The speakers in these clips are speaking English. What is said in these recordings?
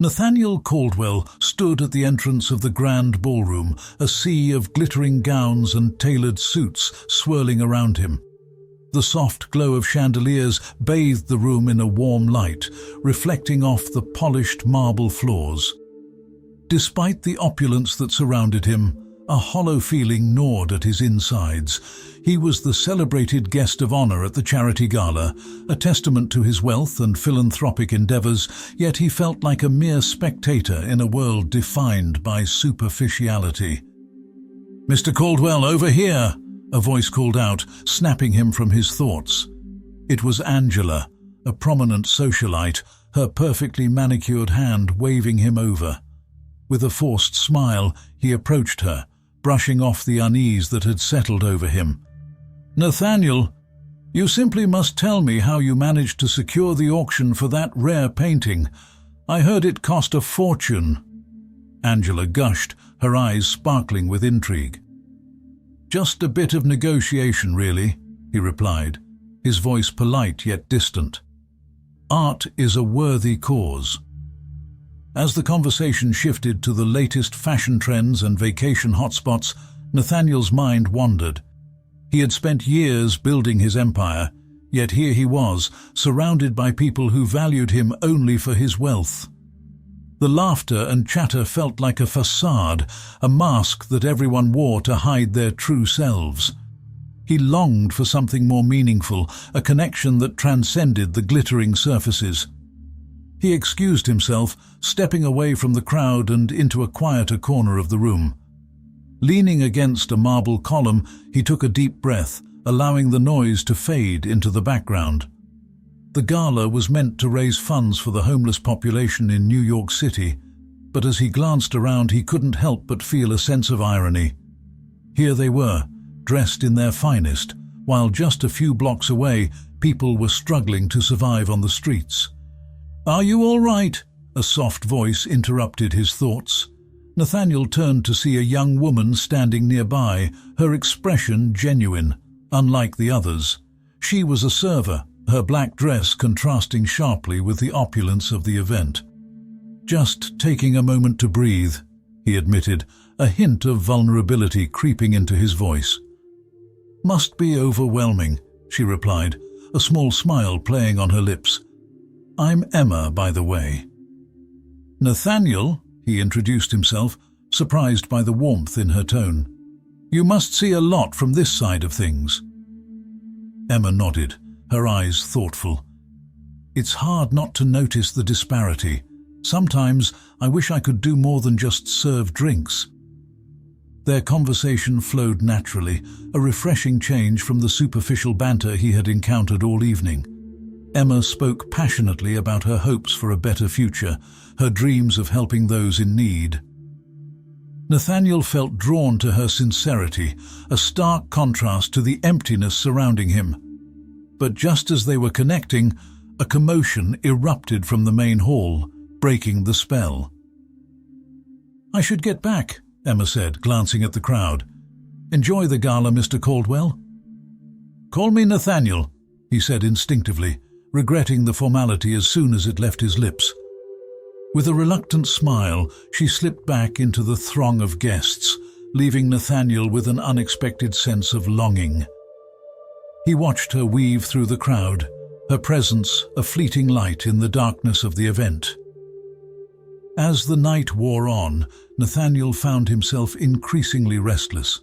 Nathaniel Caldwell stood at the entrance of the grand ballroom, a sea of glittering gowns and tailored suits swirling around him. The soft glow of chandeliers bathed the room in a warm light, reflecting off the polished marble floors. Despite the opulence that surrounded him, a hollow feeling gnawed at his insides. He was the celebrated guest of honor at the charity gala, a testament to his wealth and philanthropic endeavors, yet he felt like a mere spectator in a world defined by superficiality. "Mr. Caldwell, over here!" a voice called out, snapping him from his thoughts. It was Angela, a prominent socialite, her perfectly manicured hand waving him over. With a forced smile, he approached her, brushing off the unease that had settled over him. "Nathaniel, you simply must tell me how you managed to secure the auction for that rare painting. I heard it cost a fortune." Angela gushed, her eyes sparkling with intrigue. "Just a bit of negotiation, really," he replied, his voice polite yet distant. "Art is a worthy cause." As the conversation shifted to the latest fashion trends and vacation hotspots, Nathaniel's mind wandered. He had spent years building his empire, yet here he was, surrounded by people who valued him only for his wealth. The laughter and chatter felt like a facade, a mask that everyone wore to hide their true selves. He longed for something more meaningful, a connection that transcended the glittering surfaces. He excused himself, stepping away from the crowd and into a quieter corner of the room. Leaning against a marble column, he took a deep breath, allowing the noise to fade into the background. The gala was meant to raise funds for the homeless population in New York City, but as he glanced around, he couldn't help but feel a sense of irony. Here they were, dressed in their finest, while just a few blocks away, people were struggling to survive on the streets. "Are you all right?" a soft voice interrupted his thoughts. Nathaniel turned to see a young woman standing nearby, her expression genuine, unlike the others. She was a server, her black dress contrasting sharply with the opulence of the event. "Just taking a moment to breathe," he admitted, a hint of vulnerability creeping into his voice. "Must be overwhelming," she replied, a small smile playing on her lips. "I'm Emma, by the way." "Nathaniel," he introduced himself, surprised by the warmth in her tone. "You must see a lot from this side of things." Emma nodded, her eyes thoughtful. "It's hard not to notice the disparity. Sometimes I wish I could do more than just serve drinks." Their conversation flowed naturally, a refreshing change from the superficial banter he had encountered all evening. Emma spoke passionately about her hopes for a better future, her dreams of helping those in need. Nathaniel felt drawn to her sincerity, a stark contrast to the emptiness surrounding him. But just as they were connecting, a commotion erupted from the main hall, breaking the spell. "I should get back," Emma said, glancing at the crowd. "Enjoy the gala, Mr. Caldwell." "Call me Nathaniel," he said instinctively, regretting the formality as soon as it left his lips. With a reluctant smile, she slipped back into the throng of guests, leaving Nathaniel with an unexpected sense of longing. He watched her weave through the crowd, her presence a fleeting light in the darkness of the event. As the night wore on, Nathaniel found himself increasingly restless.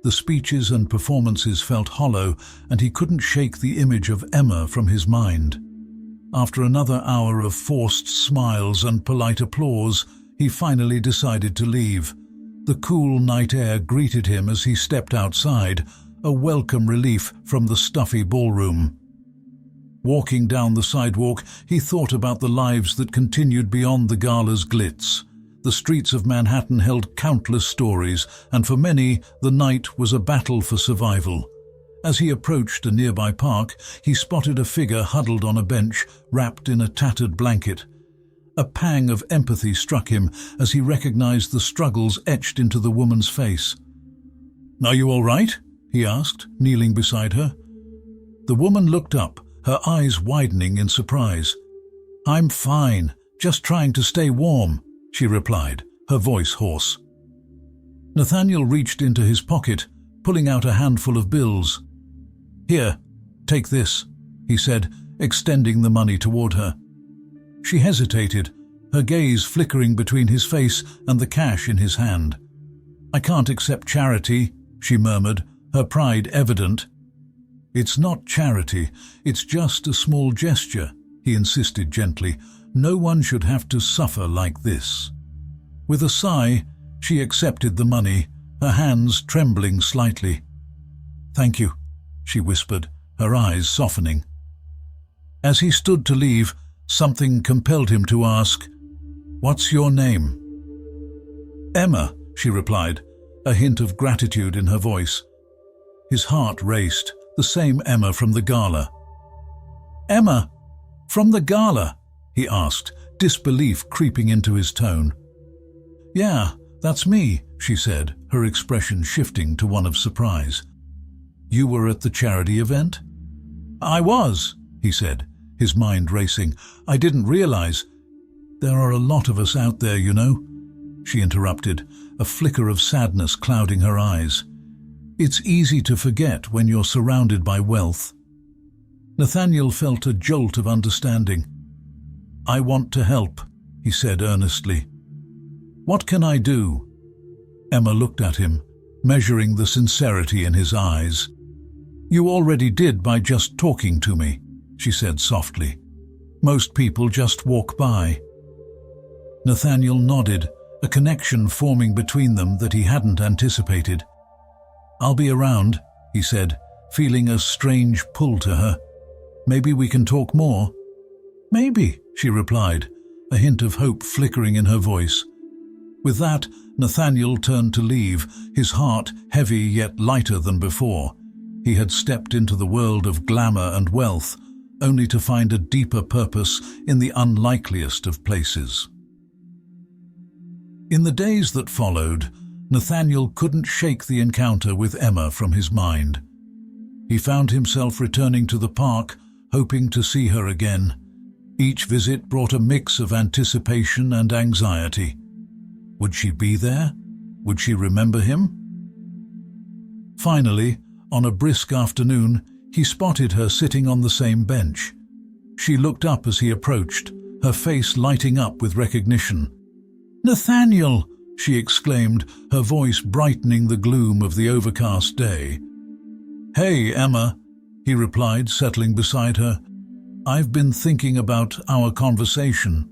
The speeches and performances felt hollow, and he couldn't shake the image of Emma from his mind. After another hour of forced smiles and polite applause, he finally decided to leave. The cool night air greeted him as he stepped outside, a welcome relief from the stuffy ballroom. Walking down the sidewalk, he thought about the lives that continued beyond the gala's glitz. The streets of Manhattan held countless stories, and for many, the night was a battle for survival. As he approached a nearby park, he spotted a figure huddled on a bench, wrapped in a tattered blanket. A pang of empathy struck him as he recognized the struggles etched into the woman's face. "Are you all right?" he asked, kneeling beside her. The woman looked up, her eyes widening in surprise. "I'm fine, "Just trying to stay warm," she replied, her voice hoarse. Nathaniel reached into his pocket, pulling out a handful of bills. "Here, take this," he said, extending the money toward her. She hesitated, her gaze flickering between his face and the cash in his hand. "I can't accept charity," she murmured, her pride evident. "It's not charity, it's just a small gesture," he insisted gently. "No one should have to suffer like this." With a sigh, she accepted the money, her hands trembling slightly. "Thank you," she whispered, her eyes softening. As he stood to leave, something compelled him to ask, "What's your name?" "Emma," she replied, a hint of gratitude in her voice. His heart raced, the same Emma from the gala. "Emma, from the gala?" he asked, disbelief creeping into his tone. "Yeah, that's me," she said, her expression shifting to one of surprise. "You were at the charity event?" "I was," he said, his mind racing. "I didn't realize—" "There are a lot of us out there, you know," she interrupted, a flicker of sadness clouding her eyes. "It's easy to forget when you're surrounded by wealth." Nathaniel felt a jolt of understanding. "I want to help," he said earnestly. "What can I do?" Emma looked at him, measuring the sincerity in his eyes. "You already did by just talking to me," she said softly. "Most people just walk by." Nathaniel nodded, a connection forming between them that he hadn't anticipated. "I'll be around," he said, feeling a strange pull to her. "Maybe we can talk more." "Maybe," she replied, a hint of hope flickering in her voice. With that, Nathaniel turned to leave, his heart heavy yet lighter than before. He had stepped into the world of glamour and wealth, only to find a deeper purpose in the unlikeliest of places. In the days that followed, Nathaniel couldn't shake the encounter with Emma from his mind. He found himself returning to the park, hoping to see her again. Each visit brought a mix of anticipation and anxiety. Would she be there? Would she remember him? Finally, on a brisk afternoon, he spotted her sitting on the same bench. She looked up as he approached, her face lighting up with recognition. "Nathaniel!" she exclaimed, her voice brightening the gloom of the overcast day. "Hey, Emma," he replied, settling beside her. "I've been thinking about our conversation."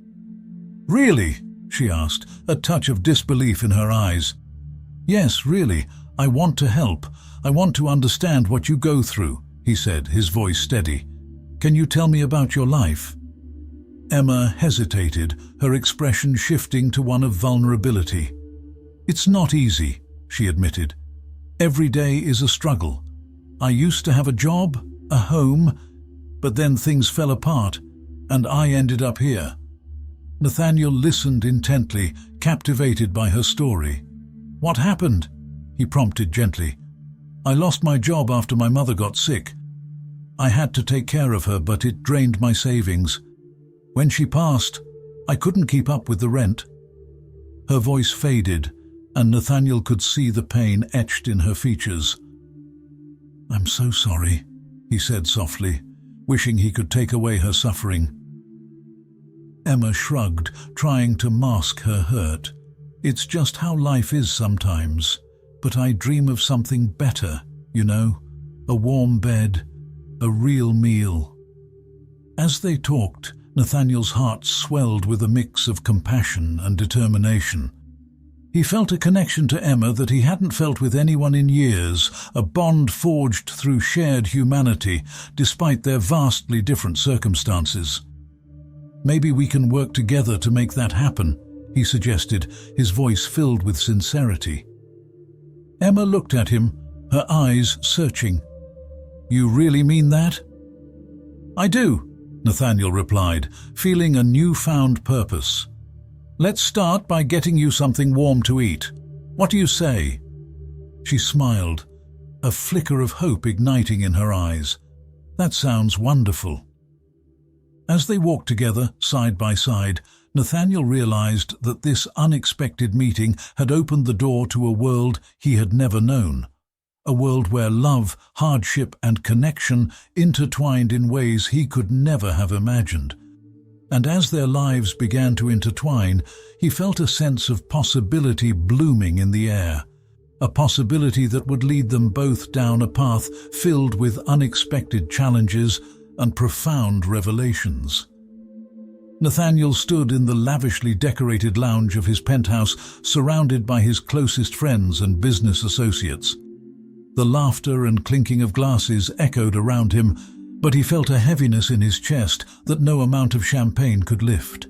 "Really?" she asked, a touch of disbelief in her eyes. "Yes, really. I want to help. I want to understand what you go through," he said, his voice steady. "Can you tell me about your life?" Emma hesitated, her expression shifting to one of vulnerability. "It's not easy," she admitted. "Every day is a struggle. I used to have a job, a home, but then things fell apart, and I ended up here." Nathaniel listened intently, captivated by her story. "What happened?" he prompted gently. "I lost my job after my mother got sick. I had to take care of her, but it drained my savings. When she passed, I couldn't keep up with the rent." Her voice faded, and Nathaniel could see the pain etched in her features. "I'm so sorry," he said softly, wishing he could take away her suffering. Emma shrugged, trying to mask her hurt. "It's just how life is sometimes, but I dream of something better, you know, a warm bed, a real meal." As they talked, Nathaniel's heart swelled with a mix of compassion and determination. He felt a connection to Emma that he hadn't felt with anyone in years, a bond forged through shared humanity, despite their vastly different circumstances. "Maybe we can work together to make that happen," he suggested, his voice filled with sincerity. Emma looked at him, her eyes searching. "You really mean that?" "I do," Nathaniel replied, feeling a newfound purpose. "Let's start by getting you something warm to eat. What do you say?" She smiled, a flicker of hope igniting in her eyes. "That sounds wonderful." As they walked together, side by side, Nathaniel realized that this unexpected meeting had opened the door to a world he had never known. A world where love, hardship, and connection intertwined in ways he could never have imagined. And as their lives began to intertwine, he felt a sense of possibility blooming in the air. A possibility that would lead them both down a path filled with unexpected challenges and profound revelations. Nathaniel stood in the lavishly decorated lounge of his penthouse, surrounded by his closest friends and business associates. The laughter and clinking of glasses echoed around him, but he felt a heaviness in his chest that no amount of champagne could lift.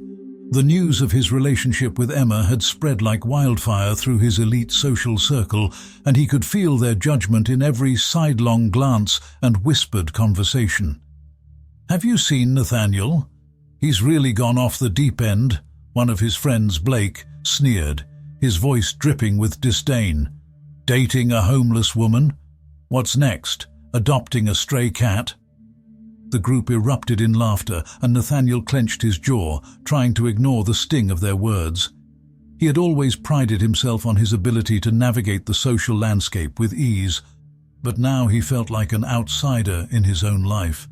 The news of his relationship with Emma had spread like wildfire through his elite social circle, and he could feel their judgment in every sidelong glance and whispered conversation. "Have you seen Nathaniel? He's really gone off the deep end," one of his friends, Blake, sneered, his voice dripping with disdain. "Dating a homeless woman? What's next? Adopting a stray cat?" The group erupted in laughter, and Nathaniel clenched his jaw, trying to ignore the sting of their words. He had always prided himself on his ability to navigate the social landscape with ease, but now he felt like an outsider in his own life.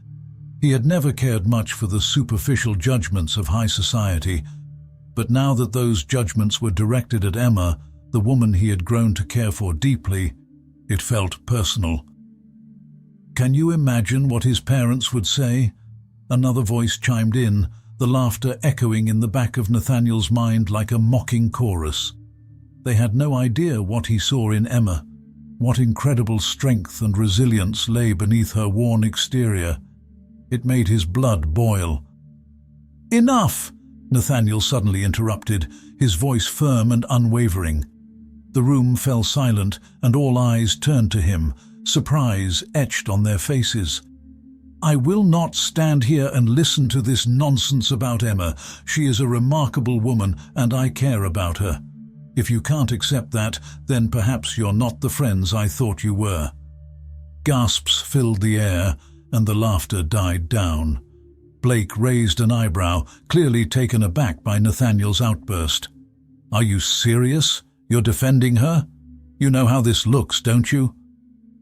He had never cared much for the superficial judgments of high society, but now that those judgments were directed at Emma, the woman he had grown to care for deeply, it felt personal. "Can you imagine what his parents would say?" Another voice chimed in, the laughter echoing in the back of Nathaniel's mind like a mocking chorus. They had no idea what he saw in Emma, what incredible strength and resilience lay beneath her worn exterior. It made his blood boil. "Enough!" Nathaniel suddenly interrupted, his voice firm and unwavering. The room fell silent, and all eyes turned to him, surprise etched on their faces. "I will not stand here and listen to this nonsense about Emma. She is a remarkable woman, and I care about her. If you can't accept that, then perhaps you're not the friends I thought you were." Gasps filled the air, and the laughter died down. Blake raised an eyebrow, clearly taken aback by Nathaniel's outburst. "Are you serious? You're defending her? You know how this looks, don't you?"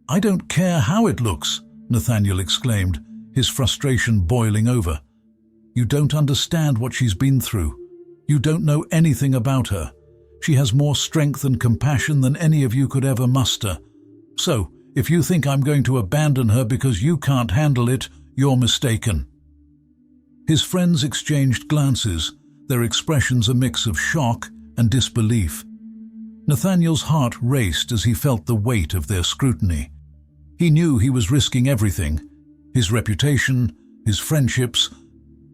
"I don't care how it looks," Nathaniel exclaimed, his frustration boiling over. "You don't understand what she's been through. You don't know anything about her. She has more strength and compassion than any of you could ever muster. So, if you think I'm going to abandon her because you can't handle it, you're mistaken." His friends exchanged glances, their expressions a mix of shock and disbelief. Nathaniel's heart raced as he felt the weight of their scrutiny. He knew he was risking everything, his reputation, his friendships,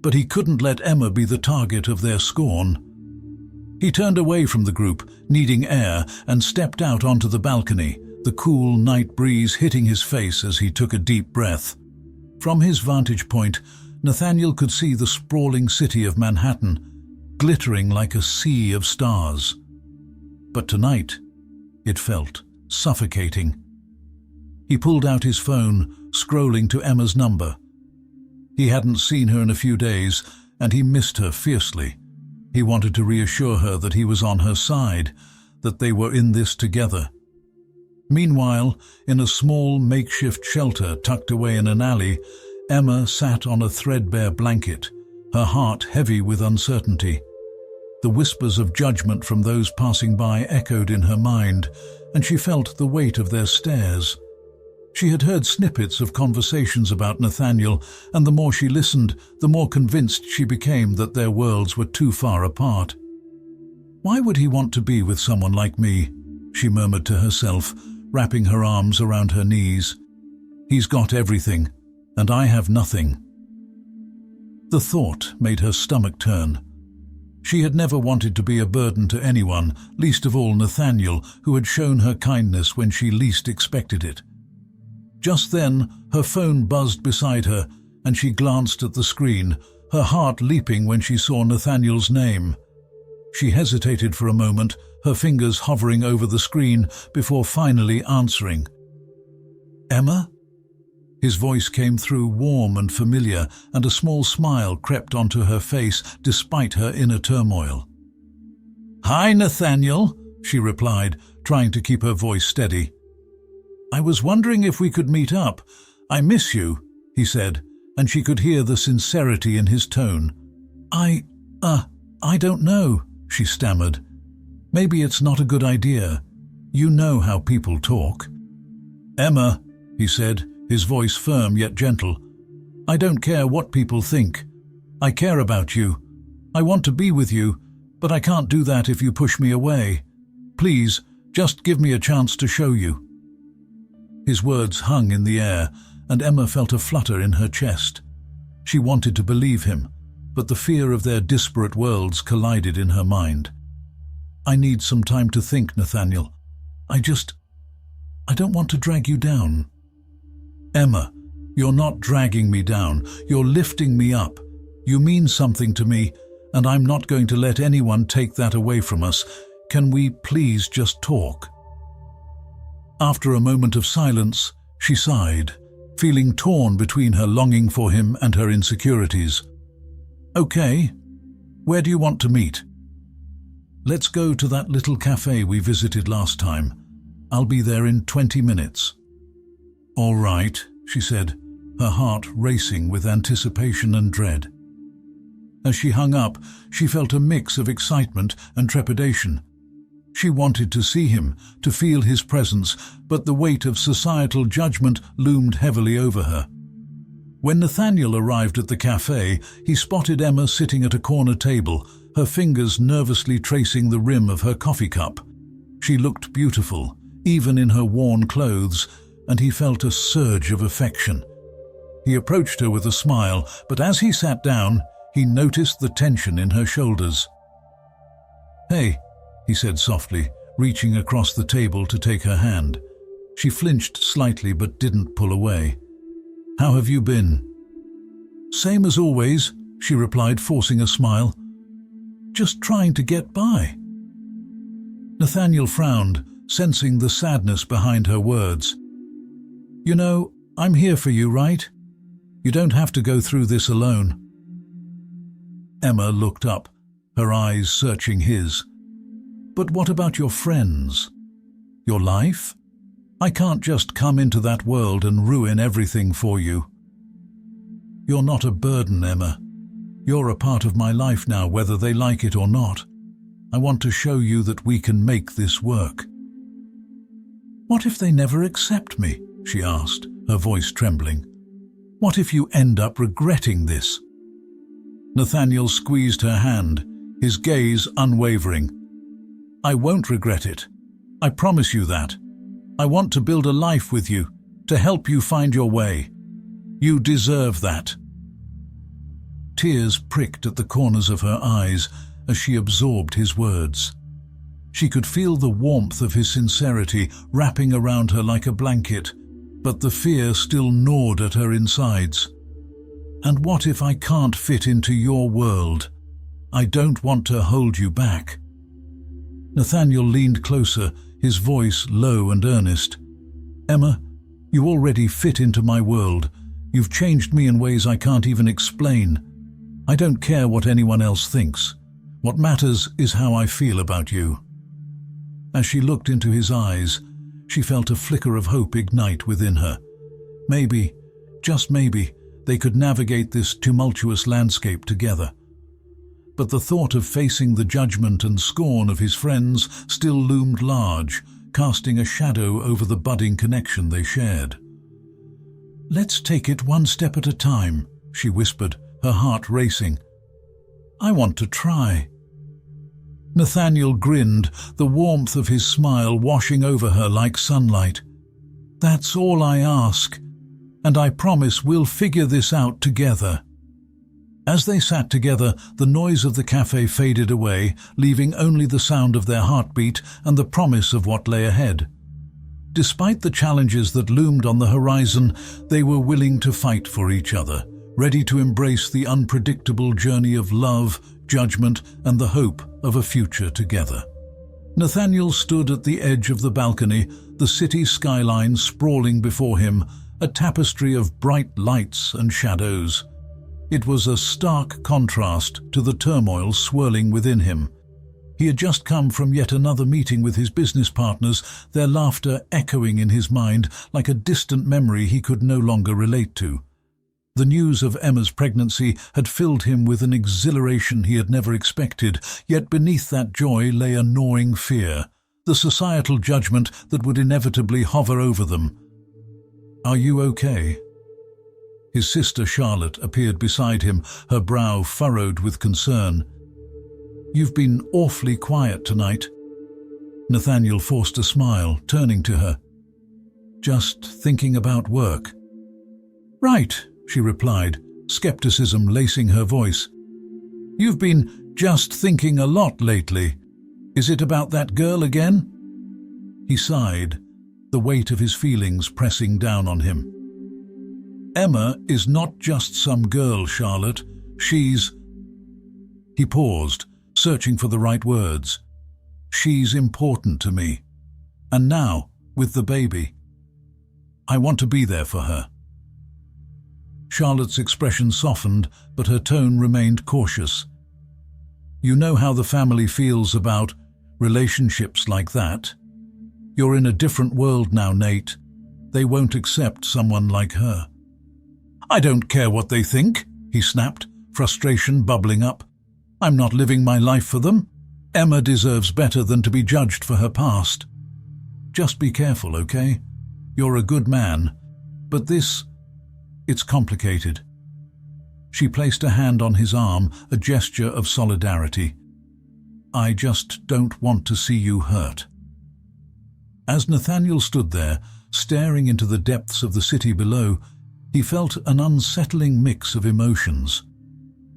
but he couldn't let Emma be the target of their scorn. He turned away from the group, needing air, and stepped out onto the balcony, the cool night breeze hitting his face as he took a deep breath. From his vantage point, Nathaniel could see the sprawling city of Manhattan, glittering like a sea of stars. But tonight, it felt suffocating. He pulled out his phone, scrolling to Emma's number. He hadn't seen her in a few days, and he missed her fiercely. He wanted to reassure her that he was on her side, that they were in this together. Meanwhile, in a small makeshift shelter tucked away in an alley, Emma sat on a threadbare blanket, her heart heavy with uncertainty. The whispers of judgment from those passing by echoed in her mind, and she felt the weight of their stares. She had heard snippets of conversations about Nathaniel, and the more she listened, the more convinced she became that their worlds were too far apart. "Why would he want to be with someone like me?" she murmured to herself, wrapping her arms around her knees. "He's got everything, and I have nothing." The thought made her stomach turn. She had never wanted to be a burden to anyone, least of all Nathaniel, who had shown her kindness when she least expected it. Just then, her phone buzzed beside her, and she glanced at the screen, her heart leaping when she saw Nathaniel's name. She hesitated for a moment, her fingers hovering over the screen, before finally answering. "Emma?" His voice came through warm and familiar, and a small smile crept onto her face despite her inner turmoil. "Hi, Nathaniel," she replied, trying to keep her voice steady. "I was wondering if we could meet up. I miss you," he said, and she could hear the sincerity in his tone. I don't know," she stammered. "Maybe it's not a good idea. You know how people talk." "Emma," he said, his voice firm yet gentle, "I don't care what people think. I care about you. I want to be with you, but I can't do that if you push me away. Please, just give me a chance to show you." His words hung in the air, and Emma felt a flutter in her chest. She wanted to believe him, but the fear of their disparate worlds collided in her mind. "I need some time to think, Nathaniel. I don't want to drag you down." "Emma, you're not dragging me down. You're lifting me up. You mean something to me, and I'm not going to let anyone take that away from us. Can we please just talk?" After a moment of silence, she sighed, feeling torn between her longing for him and her insecurities. "Okay, where do you want to meet?" "Let's go to that little cafe we visited last time. I'll be there in 20 minutes. "All right," she said, her heart racing with anticipation and dread. As she hung up, she felt a mix of excitement and trepidation. She wanted to see him, to feel his presence, but the weight of societal judgment loomed heavily over her. When Nathaniel arrived at the cafe, he spotted Emma sitting at a corner table, her fingers nervously tracing the rim of her coffee cup. She looked beautiful, even in her worn clothes, and he felt a surge of affection. He approached her with a smile, but as he sat down, he noticed the tension in her shoulders. "Hey," he said softly, reaching across the table to take her hand. She flinched slightly but didn't pull away. "How have you been?" "Same as always," she replied, forcing a smile. "Just trying to get by." Nathaniel frowned, sensing the sadness behind her words. "You know, I'm here for you, right? You don't have to go through this alone." Emma looked up, her eyes searching his. "But what about your friends? Your life? I can't just come into that world and ruin everything for you." "You're not a burden, Emma. You're a part of my life now, whether they like it or not. I want to show you that we can make this work." "What if they never accept me?" she asked, her voice trembling. "What if you end up regretting this?" Nathaniel squeezed her hand, his gaze unwavering. "I won't regret it. I promise you that. I want to build a life with you, to help you find your way. You deserve that." Tears pricked at the corners of her eyes as she absorbed his words. She could feel the warmth of his sincerity wrapping around her like a blanket, but the fear still gnawed at her insides. "And what if I can't fit into your world? I don't want to hold you back." Nathaniel leaned closer, his voice low and earnest. "Emma, you already fit into my world. You've changed me in ways I can't even explain. I don't care what anyone else thinks. What matters is how I feel about you." As she looked into his eyes, she felt a flicker of hope ignite within her. Maybe, just maybe, they could navigate this tumultuous landscape together. But the thought of facing the judgment and scorn of his friends still loomed large, casting a shadow over the budding connection they shared. "Let's take it one step at a time," she whispered, her heart racing. "I want to try." Nathaniel grinned, the warmth of his smile washing over her like sunlight. "That's all I ask, and I promise we'll figure this out together." As they sat together, the noise of the cafe faded away, leaving only the sound of their heartbeat and the promise of what lay ahead. Despite the challenges that loomed on the horizon, they were willing to fight for each other, ready to embrace the unpredictable journey of love, judgment, and the hope of a future together. Nathaniel stood at the edge of the balcony, the city skyline sprawling before him, a tapestry of bright lights and shadows. It was a stark contrast to the turmoil swirling within him. He had just come from yet another meeting with his business partners, their laughter echoing in his mind like a distant memory he could no longer relate to. The news of Emma's pregnancy had filled him with an exhilaration he had never expected, yet beneath that joy lay a gnawing fear, the societal judgment that would inevitably hover over them. "Are you okay?" His sister Charlotte appeared beside him, her brow furrowed with concern. "You've been awfully quiet tonight." Nathaniel forced a smile, turning to her. "Just thinking about work." "Right," she replied, skepticism lacing her voice. "You've been just thinking a lot lately. Is it about that girl again?" He sighed, the weight of his feelings pressing down on him. "Emma is not just some girl, Charlotte. She's—" He paused, searching for the right words. "She's important to me. And now, with the baby, I want to be there for her." Charlotte's expression softened, but her tone remained cautious. "You know how the family feels about relationships like that. You're in a different world now, Nate. They won't accept someone like her." "I don't care what they think," he snapped, frustration bubbling up. "I'm not living my life for them. Emma deserves better than to be judged for her past. Just be careful, okay? You're a good man. But it's complicated." She placed a hand on his arm, a gesture of solidarity. "I just don't want to see you hurt." As Nathaniel stood there, staring into the depths of the city below, he felt an unsettling mix of emotions.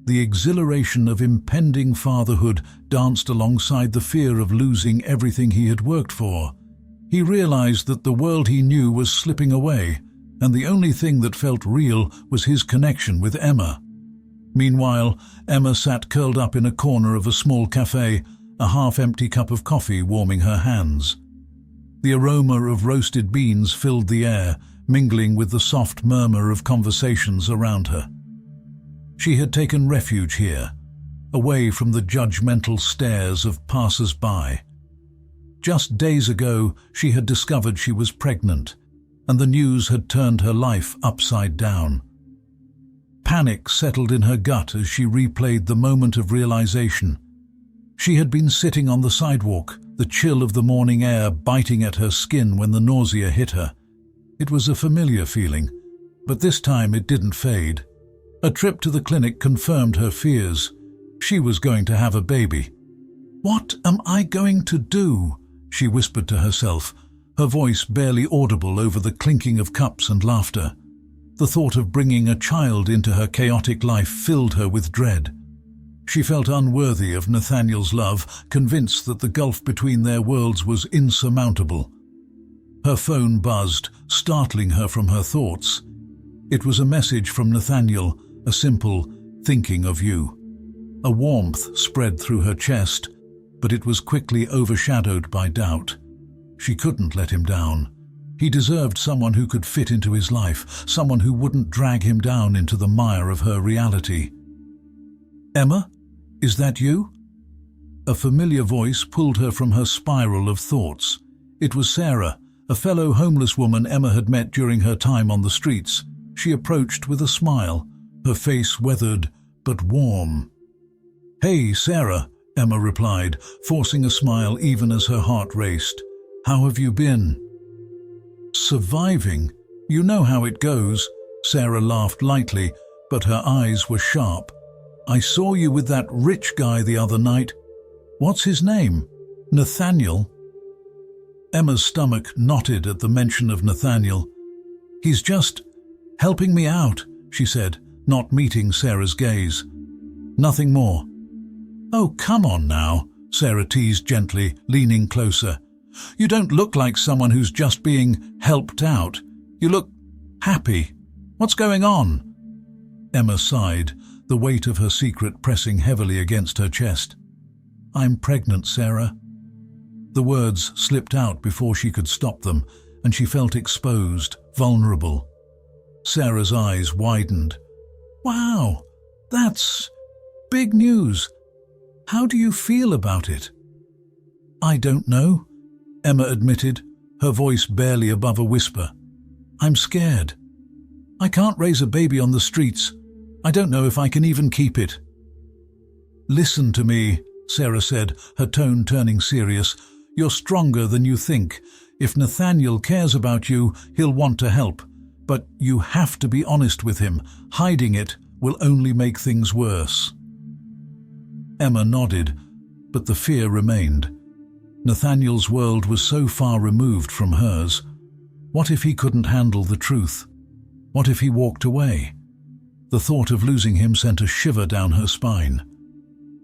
The exhilaration of impending fatherhood danced alongside the fear of losing everything he had worked for. He realized that the world he knew was slipping away, and the only thing that felt real was his connection with Emma. Meanwhile, Emma sat curled up in a corner of a small cafe, a half-empty cup of coffee warming her hands. The aroma of roasted beans filled the air, mingling with the soft murmur of conversations around her. She had taken refuge here, away from the judgmental stares of passers-by. Just days ago, she had discovered she was pregnant, and the news had turned her life upside down. Panic settled in her gut as she replayed the moment of realization. She had been sitting on the sidewalk, the chill of the morning air biting at her skin when the nausea hit her. It was a familiar feeling, but this time it didn't fade. A trip to the clinic confirmed her fears. She was going to have a baby. "What am I going to do?" she whispered to herself, her voice barely audible over the clinking of cups and laughter. The thought of bringing a child into her chaotic life filled her with dread. She felt unworthy of Nathaniel's love, convinced that the gulf between their worlds was insurmountable. Her phone buzzed, startling her from her thoughts. It was a message from Nathaniel, a simple, "Thinking of you." A warmth spread through her chest, but it was quickly overshadowed by doubt. She couldn't let him down. He deserved someone who could fit into his life, someone who wouldn't drag him down into the mire of her reality. "Emma, is that you?" A familiar voice pulled her from her spiral of thoughts. It was Sarah, a fellow homeless woman Emma had met during her time on the streets. She approached with a smile, her face weathered but warm. "Hey, Sarah," Emma replied, forcing a smile even as her heart raced. "How have you been?" "Surviving. You know how it goes." Sarah laughed lightly, but her eyes were sharp. "I saw you with that rich guy the other night. What's his name? Nathaniel?" Emma's stomach knotted at the mention of Nathaniel. "He's just helping me out," she said, not meeting Sarah's gaze. "Nothing more." "Oh, come on now," Sarah teased gently, leaning closer. "You don't look like someone who's just being helped out. You look happy. What's going on?" Emma sighed, the weight of her secret pressing heavily against her chest. "I'm pregnant, Sarah." The words slipped out before she could stop them, and she felt exposed, vulnerable. Sarah's eyes widened. Wow, that's big news. How do you feel about it? I don't know, Emma admitted, her voice barely above a whisper. I'm scared. I can't raise a baby on the streets. I don't know if I can even keep it. Listen to me, Sarah said, her tone turning serious. You're stronger than you think. If Nathaniel cares about you, he'll want to help. But you have to be honest with him. Hiding it will only make things worse. Emma nodded, but the fear remained. Nathaniel's world was so far removed from hers. What if he couldn't handle the truth? What if he walked away? The thought of losing him sent a shiver down her spine.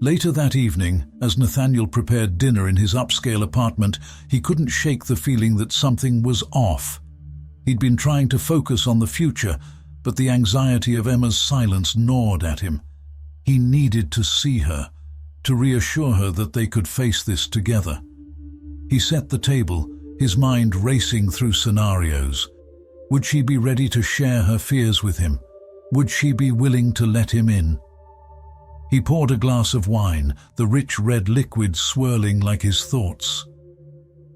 Later that evening, as Nathaniel prepared dinner in his upscale apartment, he couldn't shake the feeling that something was off. He'd been trying to focus on the future, but the anxiety of Emma's silence gnawed at him. He needed to see her, to reassure her that they could face this together. He set the table, his mind racing through scenarios. Would she be ready to share her fears with him? Would she be willing to let him in? He poured a glass of wine, the rich red liquid swirling like his thoughts.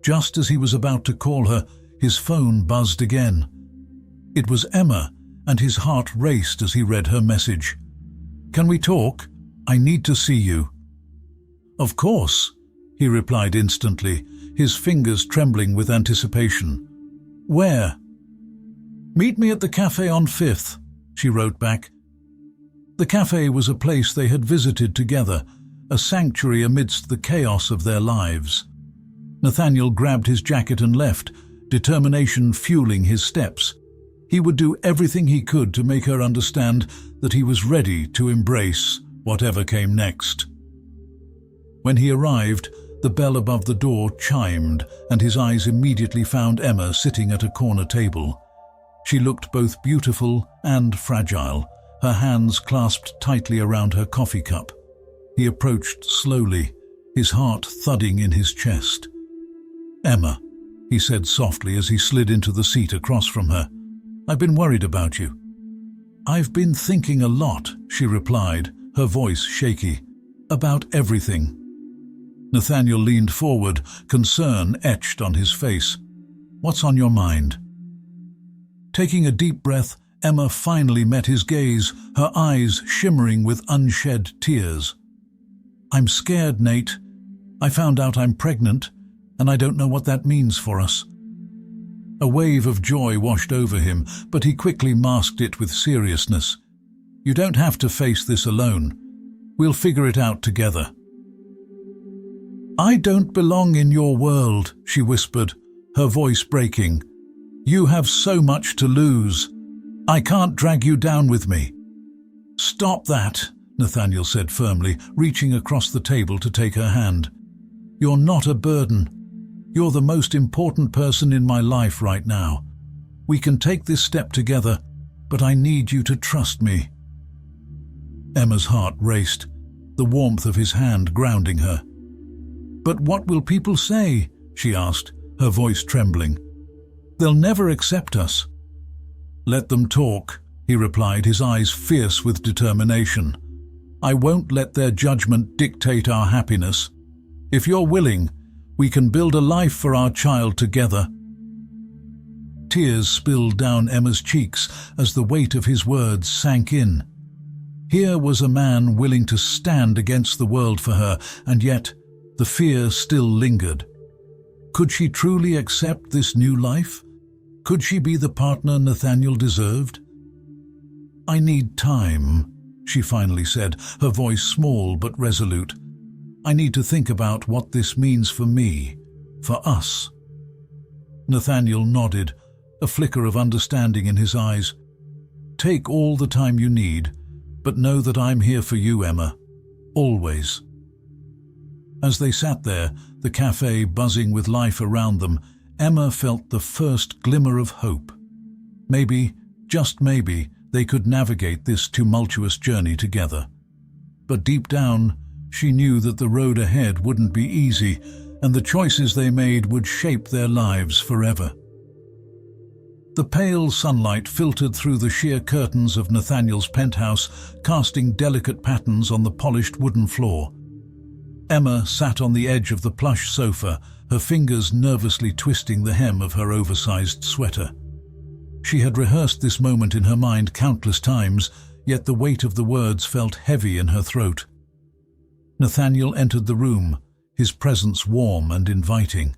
Just as he was about to call her, his phone buzzed again. It was Emma, and his heart raced as he read her message. Can we talk? I need to see you. Of course, he replied instantly, his fingers trembling with anticipation. Where? Meet me at the cafe on 5th, she wrote back. The cafe was a place they had visited together, a sanctuary amidst the chaos of their lives. Nathaniel grabbed his jacket and left, determination fueling his steps. He would do everything he could to make her understand that he was ready to embrace whatever came next. When he arrived, the bell above the door chimed, and his eyes immediately found Emma sitting at a corner table. She looked both beautiful and fragile, her hands clasped tightly around her coffee cup. He approached slowly, his heart thudding in his chest. Emma, he said softly as he slid into the seat across from her. I've been worried about you. I've been thinking a lot, she replied, her voice shaky. About everything. Nathaniel leaned forward, concern etched on his face. What's on your mind? Taking a deep breath, Emma finally met his gaze, her eyes shimmering with unshed tears. I'm scared, Nate. I found out I'm pregnant, and I don't know what that means for us. A wave of joy washed over him, but he quickly masked it with seriousness. You don't have to face this alone. We'll figure it out together. I don't belong in your world, she whispered, her voice breaking. You have so much to lose. I can't drag you down with me. Stop that, Nathaniel said firmly, reaching across the table to take her hand. You're not a burden. You're the most important person in my life right now. We can take this step together, but I need you to trust me. Emma's heart raced, the warmth of his hand grounding her. But what will people say? She asked, her voice trembling. They'll never accept us. Let them talk, he replied, his eyes fierce with determination. I won't let their judgment dictate our happiness. If you're willing, we can build a life for our child together. Tears spilled down Emma's cheeks as the weight of his words sank in. Here was a man willing to stand against the world for her, and yet the fear still lingered. Could she truly accept this new life? Could she be the partner Nathaniel deserved? I need time, she finally said, her voice small but resolute. I need to think about what this means for me, for us. Nathaniel nodded, a flicker of understanding in his eyes. Take all the time you need, but know that I'm here for you, Emma. Always. As they sat there, the cafe buzzing with life around them, Emma felt the first glimmer of hope. Maybe, just maybe, they could navigate this tumultuous journey together. But deep down, she knew that the road ahead wouldn't be easy, and the choices they made would shape their lives forever. The pale sunlight filtered through the sheer curtains of Nathaniel's penthouse, casting delicate patterns on the polished wooden floor. Emma sat on the edge of the plush sofa, her fingers nervously twisting the hem of her oversized sweater. She had rehearsed this moment in her mind countless times, yet the weight of the words felt heavy in her throat. Nathaniel entered the room, his presence warm and inviting.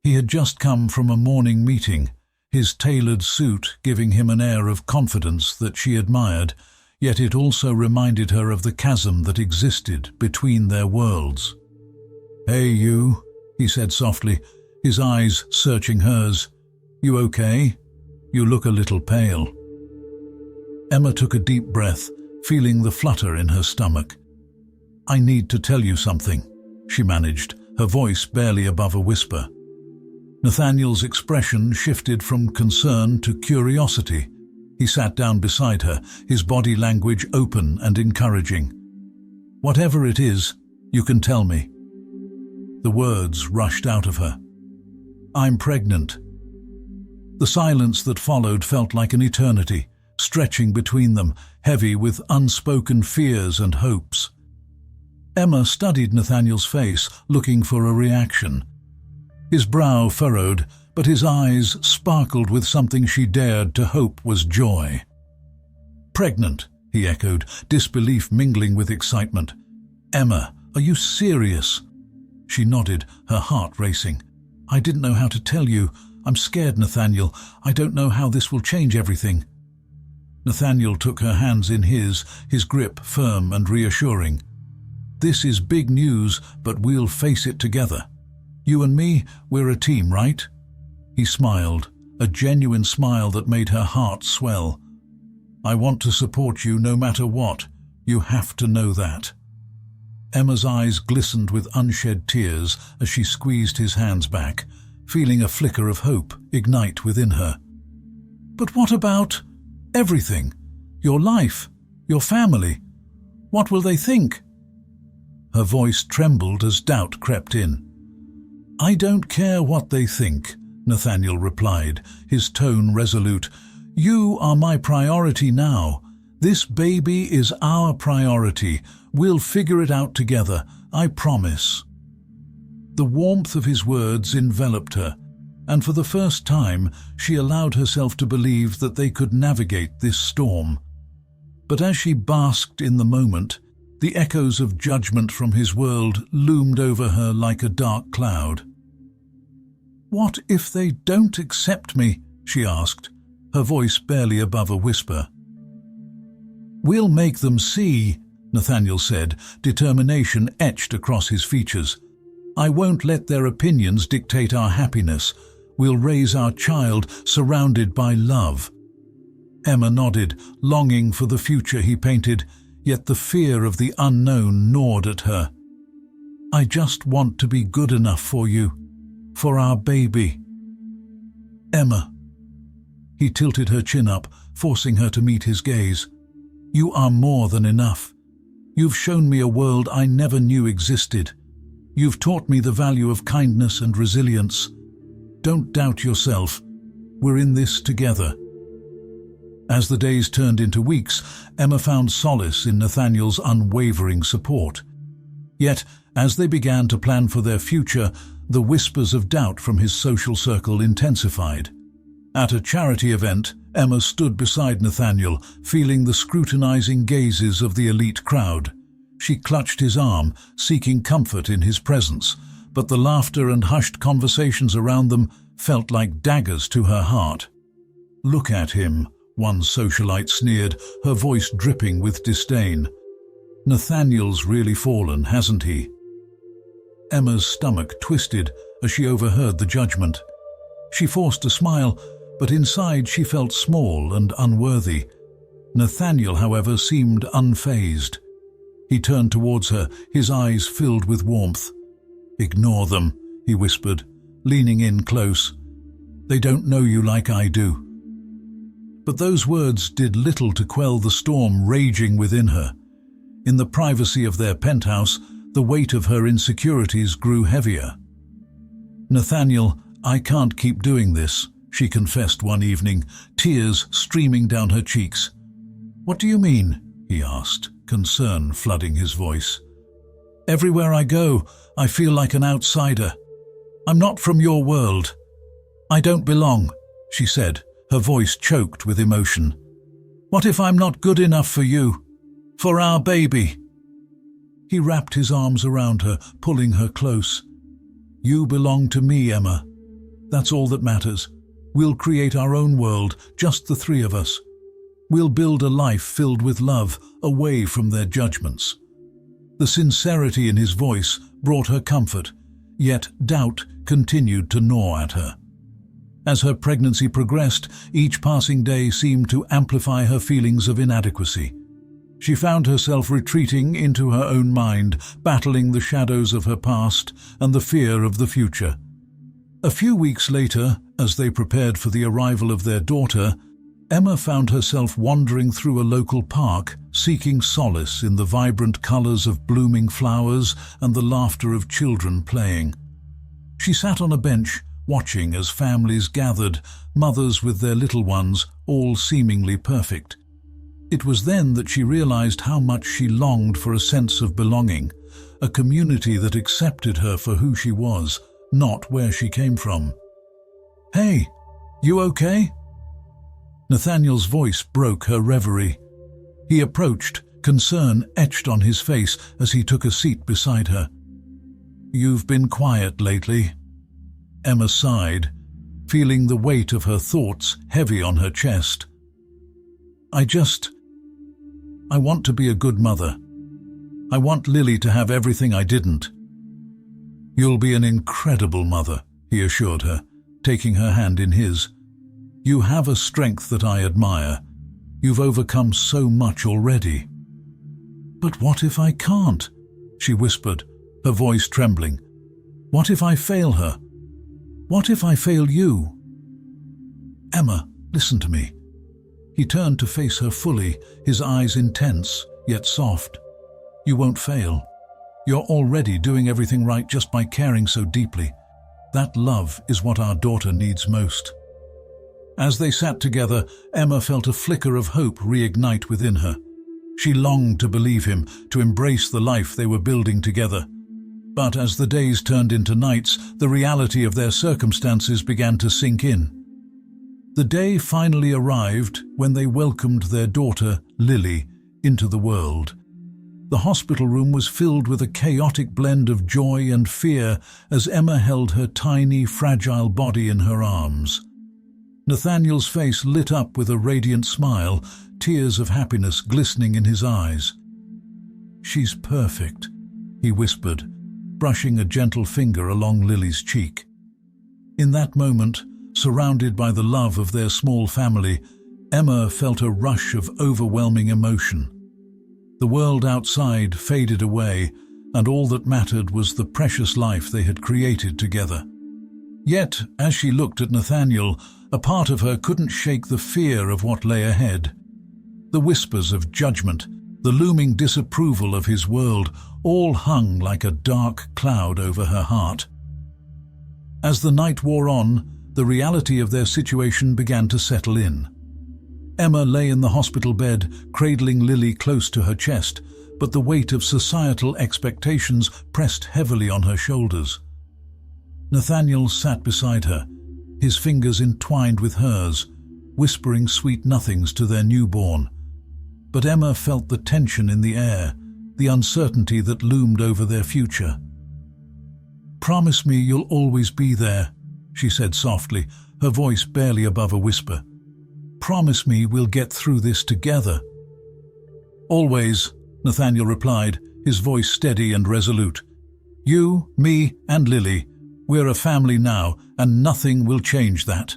He had just come from a morning meeting, his tailored suit giving him an air of confidence that she admired, yet it also reminded her of the chasm that existed between their worlds. "Hey, you," he said softly, his eyes searching hers. "You okay? You look a little pale." Emma took a deep breath, feeling the flutter in her stomach. "I need to tell you something," she managed, her voice barely above a whisper. Nathaniel's expression shifted from concern to curiosity. He sat down beside her, his body language open and encouraging. "Whatever it is, you can tell me." The words rushed out of her. "I'm pregnant." The silence that followed felt like an eternity, stretching between them, heavy with unspoken fears and hopes. Emma studied Nathaniel's face, looking for a reaction. His brow furrowed, but his eyes sparkled with something she dared to hope was joy. "Pregnant," he echoed, disbelief mingling with excitement. "Emma, are you serious?" She nodded, her heart racing. "I didn't know how to tell you. I'm scared, Nathaniel. I don't know how this will change everything." Nathaniel took her hands in his grip firm and reassuring. "This is big news, but we'll face it together. You and me, we're a team, right?" He smiled, a genuine smile that made her heart swell. "I want to support you no matter what. You have to know that." Emma's eyes glistened with unshed tears as she squeezed his hands back, feeling a flicker of hope ignite within her. "But what about everything? Your life, your family? What will they think?" Her voice trembled as doubt crept in. "I don't care what they think," Nathaniel replied, his tone resolute. "You are my priority now. This baby is our priority. We'll figure it out together, I promise." The warmth of his words enveloped her, and for the first time she allowed herself to believe that they could navigate this storm. But as she basked in the moment, the echoes of judgment from his world loomed over her like a dark cloud. "What if they don't accept me?" she asked, her voice barely above a whisper. "We'll make them see," Nathaniel said, determination etched across his features. "I won't let their opinions dictate our happiness. We'll raise our child surrounded by love." Emma nodded, longing for the future he painted, yet the fear of the unknown gnawed at her. "I just want to be good enough for you, for our baby." "Emma." He tilted her chin up, forcing her to meet his gaze. "You are more than enough. You've shown me a world I never knew existed. You've taught me the value of kindness and resilience. Don't doubt yourself. We're in this together." As the days turned into weeks, Emma found solace in Nathaniel's unwavering support. Yet, as they began to plan for their future, the whispers of doubt from his social circle intensified. At a charity event, Emma stood beside Nathaniel, feeling the scrutinizing gazes of the elite crowd. She clutched his arm, seeking comfort in his presence, but the laughter and hushed conversations around them felt like daggers to her heart. "Look at him," one socialite sneered, her voice dripping with disdain. "Nathaniel's really fallen, hasn't he?" Emma's stomach twisted as she overheard the judgment. She forced a smile, but inside she felt small and unworthy. Nathaniel, however, seemed unfazed. He turned towards her, his eyes filled with warmth. "Ignore them," he whispered, leaning in close. "They don't know you like I do." But those words did little to quell the storm raging within her. In the privacy of their penthouse, the weight of her insecurities grew heavier. "Nathaniel, I can't keep doing this," she confessed one evening, tears streaming down her cheeks. "What do you mean?" he asked, concern flooding his voice. "Everywhere I go, I feel like an outsider. I'm not from your world. I don't belong," she said, her voice choked with emotion. "What if I'm not good enough for you? For our baby?" He wrapped his arms around her, pulling her close. "You belong to me, Emma. That's all that matters. We'll create our own world, just the three of us. We'll build a life filled with love, away from their judgments." The sincerity in his voice brought her comfort, yet doubt continued to gnaw at her. As her pregnancy progressed, each passing day seemed to amplify her feelings of inadequacy. She found herself retreating into her own mind, battling the shadows of her past and the fear of the future. A few weeks later, as they prepared for the arrival of their daughter, Emma found herself wandering through a local park, seeking solace in the vibrant colors of blooming flowers and the laughter of children playing. She sat on a bench, watching as families gathered, mothers with their little ones, all seemingly perfect. It was then that she realized how much she longed for a sense of belonging, a community that accepted her for who she was, not where she came from. "Hey, you okay?" Nathaniel's voice broke her reverie. He approached, concern etched on his face as he took a seat beside her. "You've been quiet lately." Emma sighed, feeling the weight of her thoughts heavy on her chest. I want to be a good mother. I want Lily to have everything I didn't." "You'll be an incredible mother," he assured her, taking her hand in his. "You have a strength that I admire. You've overcome so much already." "But what if I can't?" she whispered, her voice trembling. "What if I fail her? What if I fail you?" "Emma, listen to me." He turned to face her fully, his eyes intense, yet soft. "You won't fail. You're already doing everything right just by caring so deeply. That love is what our daughter needs most." As they sat together, Emma felt a flicker of hope reignite within her. She longed to believe him, to embrace the life they were building together. But as the days turned into nights, the reality of their circumstances began to sink in. The day finally arrived when they welcomed their daughter, Lily, into the world. The hospital room was filled with a chaotic blend of joy and fear as Emma held her tiny, fragile body in her arms. Nathaniel's face lit up with a radiant smile, tears of happiness glistening in his eyes. "She's perfect," he whispered, brushing a gentle finger along Lily's cheek. In that moment, surrounded by the love of their small family, Emma felt a rush of overwhelming emotion. The world outside faded away, and all that mattered was the precious life they had created together. Yet, as she looked at Nathaniel, a part of her couldn't shake the fear of what lay ahead. The whispers of judgment, the looming disapproval of his world, all hung like a dark cloud over her heart. As the night wore on, the reality of their situation began to settle in. Emma lay in the hospital bed, cradling Lily close to her chest, but the weight of societal expectations pressed heavily on her shoulders. Nathaniel sat beside her, his fingers entwined with hers, whispering sweet nothings to their newborn. But Emma felt the tension in the air, the uncertainty that loomed over their future. "Promise me you'll always be there," she said softly, her voice barely above a whisper. "Promise me we'll get through this together." "Always," Nathaniel replied, his voice steady and resolute. "You, me, and Lily, we're a family now, and nothing will change that."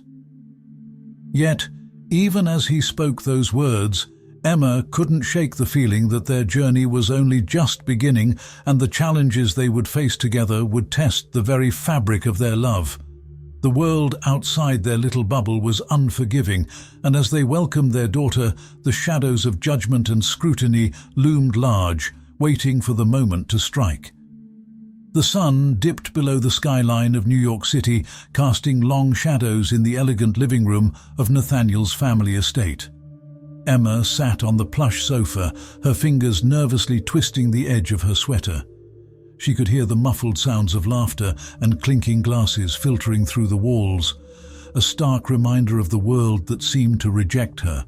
Yet, even as he spoke those words, Emma couldn't shake the feeling that their journey was only just beginning and the challenges they would face together would test the very fabric of their love. The world outside their little bubble was unforgiving, and as they welcomed their daughter, the shadows of judgment and scrutiny loomed large, waiting for the moment to strike. The sun dipped below the skyline of New York City, casting long shadows in the elegant living room of Nathaniel's family estate. Emma sat on the plush sofa, her fingers nervously twisting the edge of her sweater. She could hear the muffled sounds of laughter and clinking glasses filtering through the walls, a stark reminder of the world that seemed to reject her.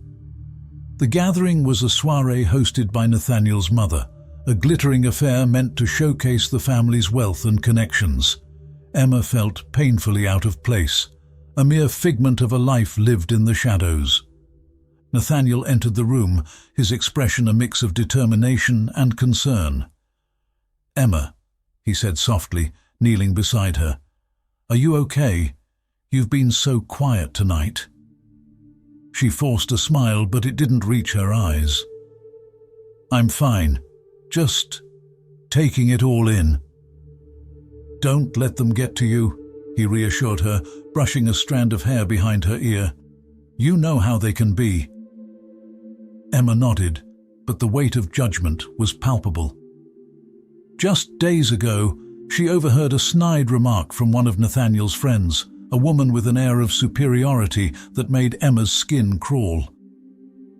The gathering was a soiree hosted by Nathaniel's mother, a glittering affair meant to showcase the family's wealth and connections. Emma felt painfully out of place, a mere figment of a life lived in the shadows. Nathaniel entered the room, his expression a mix of determination and concern. "Emma," he said softly, kneeling beside her, "are you okay? You've been so quiet tonight." She forced a smile, but it didn't reach her eyes. "I'm fine. Just taking it all in." "Don't let them get to you," he reassured her, brushing a strand of hair behind her ear. "You know how they can be." Emma nodded, but the weight of judgment was palpable. Just days ago, she overheard a snide remark from one of Nathaniel's friends, a woman with an air of superiority that made Emma's skin crawl.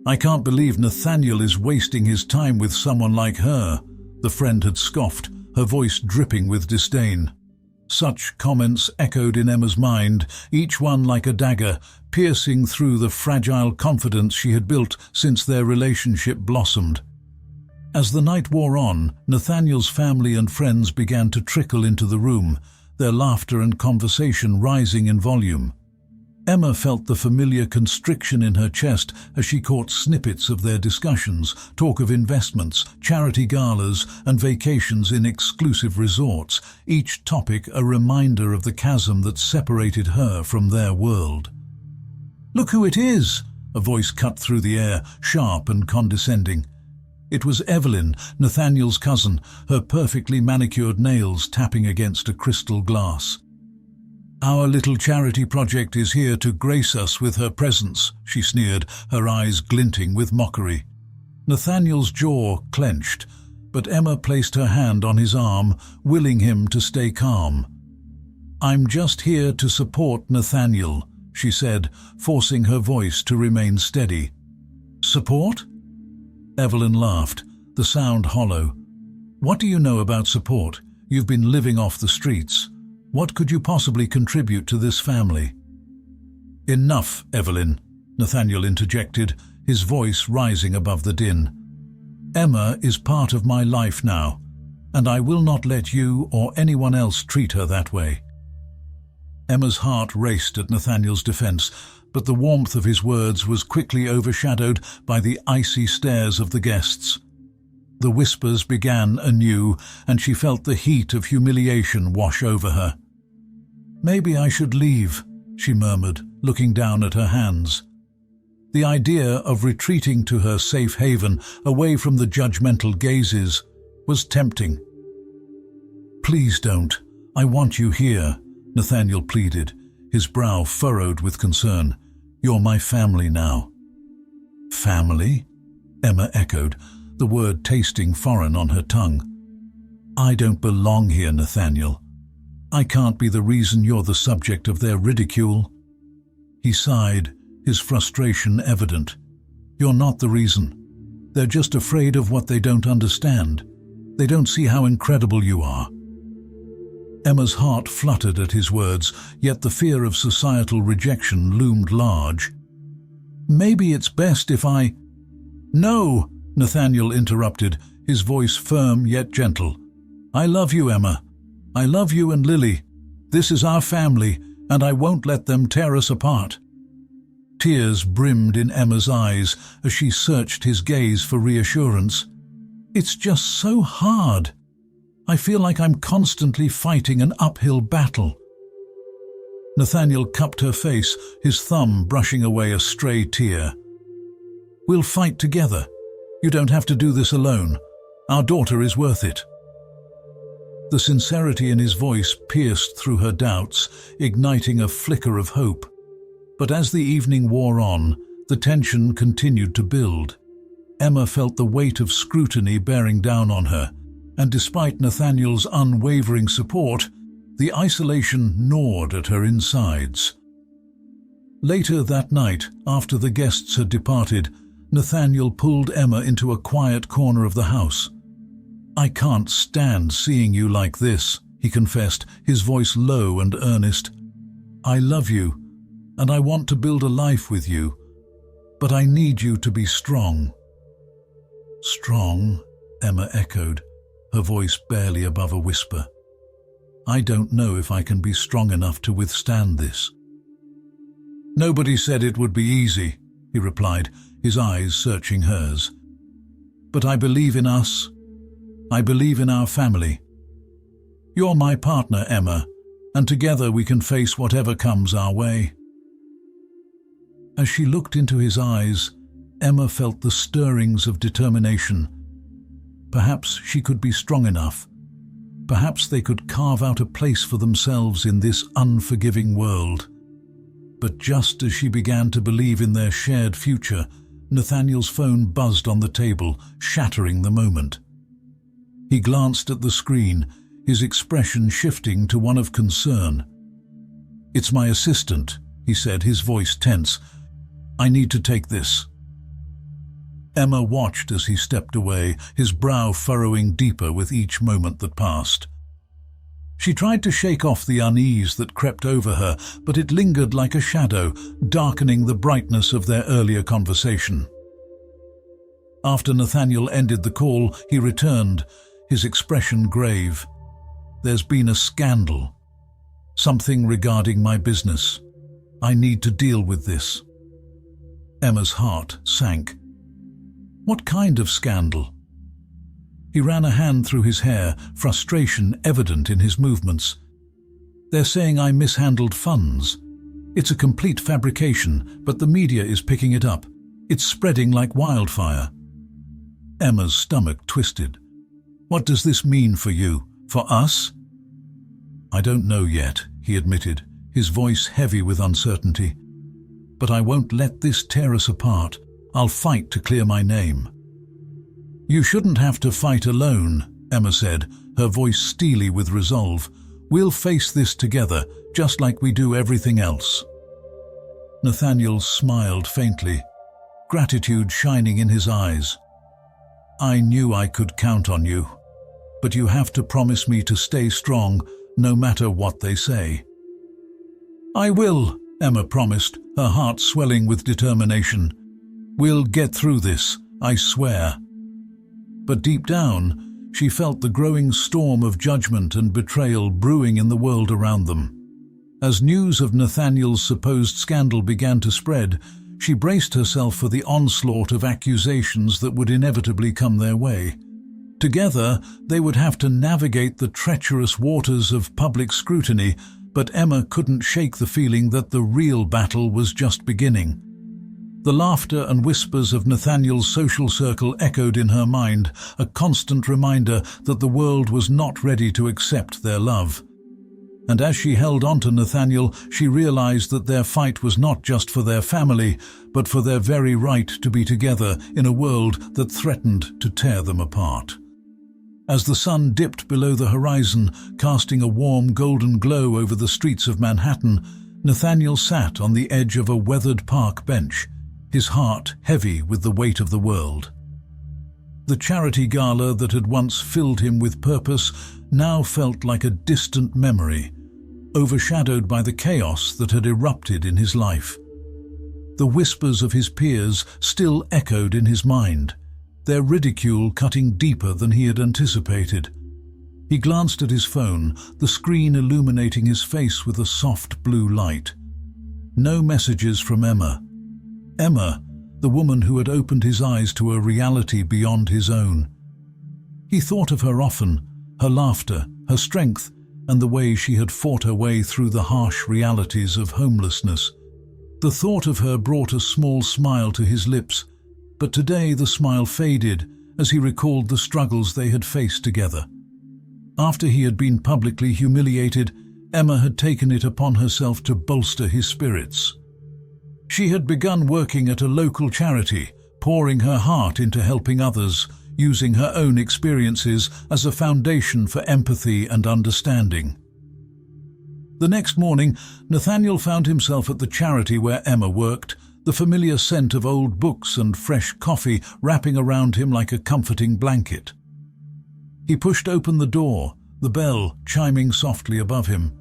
"I can't believe Nathaniel is wasting his time with someone like her," the friend had scoffed, her voice dripping with disdain. Such comments echoed in Emma's mind, each one like a dagger, piercing through the fragile confidence she had built since their relationship blossomed. As the night wore on, Nathaniel's family and friends began to trickle into the room, their laughter and conversation rising in volume. Emma felt the familiar constriction in her chest as she caught snippets of their discussions, talk of investments, charity galas, and vacations in exclusive resorts, each topic a reminder of the chasm that separated her from their world. "Look who it is!" a voice cut through the air, sharp and condescending. It was Evelyn, Nathaniel's cousin, her perfectly manicured nails tapping against a crystal glass. "Our little charity project is here to grace us with her presence," she sneered, her eyes glinting with mockery. Nathaniel's jaw clenched, but Emma placed her hand on his arm, willing him to stay calm. "I'm just here to support Nathaniel," she said, forcing her voice to remain steady. "Support?" Evelyn laughed, the sound hollow. "What do you know about support? You've been living off the streets. What could you possibly contribute to this family?" "Enough, Evelyn," Nathaniel interjected, his voice rising above the din. "Emma is part of my life now, and I will not let you or anyone else treat her that way." Emma's heart raced at Nathaniel's defense, but the warmth of his words was quickly overshadowed by the icy stares of the guests. The whispers began anew, and she felt the heat of humiliation wash over her. "Maybe I should leave," she murmured, looking down at her hands. The idea of retreating to her safe haven, away from the judgmental gazes, was tempting. "Please don't. I want you here," Nathaniel pleaded, his brow furrowed with concern. "You're my family now." "Family?" Emma echoed, the word tasting foreign on her tongue. "I don't belong here, Nathaniel. I can't be the reason you're the subject of their ridicule." He sighed, his frustration evident. "You're not the reason. They're just afraid of what they don't understand. They don't see how incredible you are." Emma's heart fluttered at his words, yet the fear of societal rejection loomed large. "Maybe it's best if I—" "No!" Nathaniel interrupted, his voice firm yet gentle. "I love you, Emma. I love you and Lily. This is our family, and I won't let them tear us apart." Tears brimmed in Emma's eyes as she searched his gaze for reassurance. "It's just so hard. I feel like I'm constantly fighting an uphill battle." Nathaniel cupped her face, his thumb brushing away a stray tear. "We'll fight together. You don't have to do this alone. Our daughter is worth it." The sincerity in his voice pierced through her doubts, igniting a flicker of hope. But as the evening wore on, the tension continued to build. Emma felt the weight of scrutiny bearing down on her, and despite Nathaniel's unwavering support, the isolation gnawed at her insides. Later that night, after the guests had departed, Nathaniel pulled Emma into a quiet corner of the house. "I can't stand seeing you like this," he confessed, his voice low and earnest. "I love you, and I want to build a life with you, but I need you to be strong." "Strong?" Emma echoed, her voice barely above a whisper. "I don't know if I can be strong enough to withstand this." "Nobody said it would be easy," he replied, his eyes searching hers. "But I believe in us. I believe in our family. You're my partner, Emma, and together we can face whatever comes our way." As she looked into his eyes, Emma felt the stirrings of determination. Perhaps she could be strong enough. Perhaps they could carve out a place for themselves in this unforgiving world. But just as she began to believe in their shared future, Nathaniel's phone buzzed on the table, shattering the moment. He glanced at the screen, his expression shifting to one of concern. "It's my assistant," he said, his voice tense. "I need to take this." Emma watched as he stepped away, his brow furrowing deeper with each moment that passed. She tried to shake off the unease that crept over her, but it lingered like a shadow, darkening the brightness of their earlier conversation. After Nathaniel ended the call, he returned, his expression grave. "There's been a scandal. Something regarding my business. I need to deal with this." Emma's heart sank. "What kind of scandal?" He ran a hand through his hair, frustration evident in his movements. "They're saying I mishandled funds. It's a complete fabrication, but the media is picking it up. It's spreading like wildfire." Emma's stomach twisted. "What does this mean for you? For us?" "I don't know yet," he admitted, his voice heavy with uncertainty. "But I won't let this tear us apart. I'll fight to clear my name." "You shouldn't have to fight alone," Emma said, her voice steely with resolve. "We'll face this together, just like we do everything else." Nathaniel smiled faintly, gratitude shining in his eyes. "I knew I could count on you, but you have to promise me to stay strong, no matter what they say." "I will," Emma promised, her heart swelling with determination. "We'll get through this, I swear." But deep down, she felt the growing storm of judgment and betrayal brewing in the world around them. As news of Nathaniel's supposed scandal began to spread, she braced herself for the onslaught of accusations that would inevitably come their way. Together, they would have to navigate the treacherous waters of public scrutiny, but Emma couldn't shake the feeling that the real battle was just beginning. The laughter and whispers of Nathaniel's social circle echoed in her mind, a constant reminder that the world was not ready to accept their love. And as she held on to Nathaniel, she realized that their fight was not just for their family, but for their very right to be together in a world that threatened to tear them apart. As the sun dipped below the horizon, casting a warm golden glow over the streets of Manhattan, Nathaniel sat on the edge of a weathered park bench, his heart heavy with the weight of the world. The charity gala that had once filled him with purpose now felt like a distant memory, overshadowed by the chaos that had erupted in his life. The whispers of his peers still echoed in his mind, their ridicule cutting deeper than he had anticipated. He glanced at his phone, the screen illuminating his face with a soft blue light. No messages from Emma. Emma, the woman who had opened his eyes to a reality beyond his own. He thought of her often, her laughter, her strength, and the way she had fought her way through the harsh realities of homelessness. The thought of her brought a small smile to his lips, but today the smile faded as he recalled the struggles they had faced together. After he had been publicly humiliated, Emma had taken it upon herself to bolster his spirits. She had begun working at a local charity, pouring her heart into helping others, using her own experiences as a foundation for empathy and understanding. The next morning, Nathaniel found himself at the charity where Emma worked, the familiar scent of old books and fresh coffee wrapping around him like a comforting blanket. He pushed open the door, the bell chiming softly above him.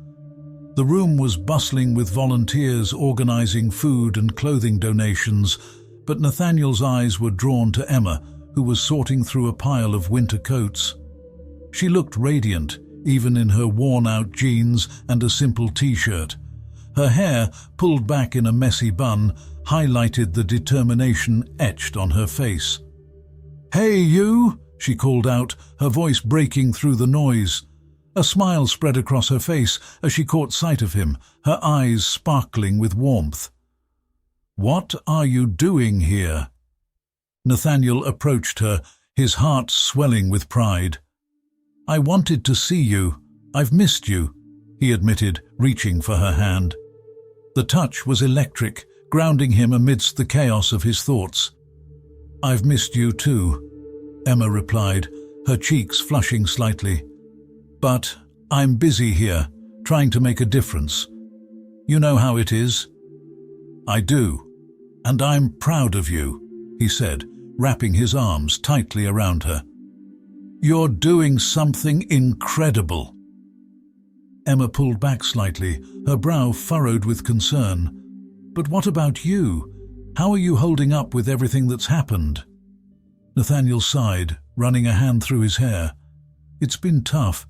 The room was bustling with volunteers organizing food and clothing donations, but Nathaniel's eyes were drawn to Emma, who was sorting through a pile of winter coats. She looked radiant, even in her worn-out jeans and a simple t-shirt. Her hair, pulled back in a messy bun, highlighted the determination etched on her face. "Hey, you!" she called out, her voice breaking through the noise. A smile spread across her face as she caught sight of him, her eyes sparkling with warmth. "What are you doing here?" Nathaniel approached her, his heart swelling with pride. "I wanted to see you. I've missed you," he admitted, reaching for her hand. The touch was electric, grounding him amidst the chaos of his thoughts. "I've missed you too," Emma replied, her cheeks flushing slightly. "But I'm busy here, trying to make a difference. You know how it is." "I do, and I'm proud of you," he said, wrapping his arms tightly around her. "You're doing something incredible." Emma pulled back slightly, her brow furrowed with concern. "But what about you? How are you holding up with everything that's happened?" Nathaniel sighed, running a hand through his hair. "It's been tough.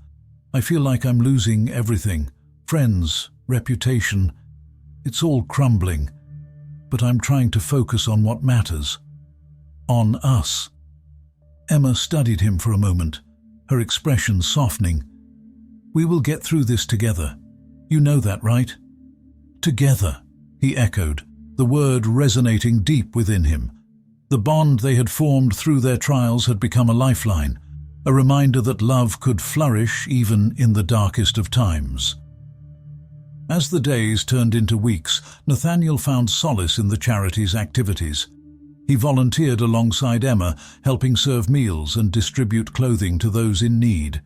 I feel like I'm losing everything. Friends, reputation. It's all crumbling. But I'm trying to focus on what matters. On us." Emma studied him for a moment, her expression softening. "We will get through this together. You know that, right?" "Together," he echoed, the word resonating deep within him. The bond they had formed through their trials had become a lifeline, a reminder that love could flourish even in the darkest of times. As the days turned into weeks, Nathaniel found solace in the charity's activities. He volunteered alongside Emma, helping serve meals and distribute clothing to those in need.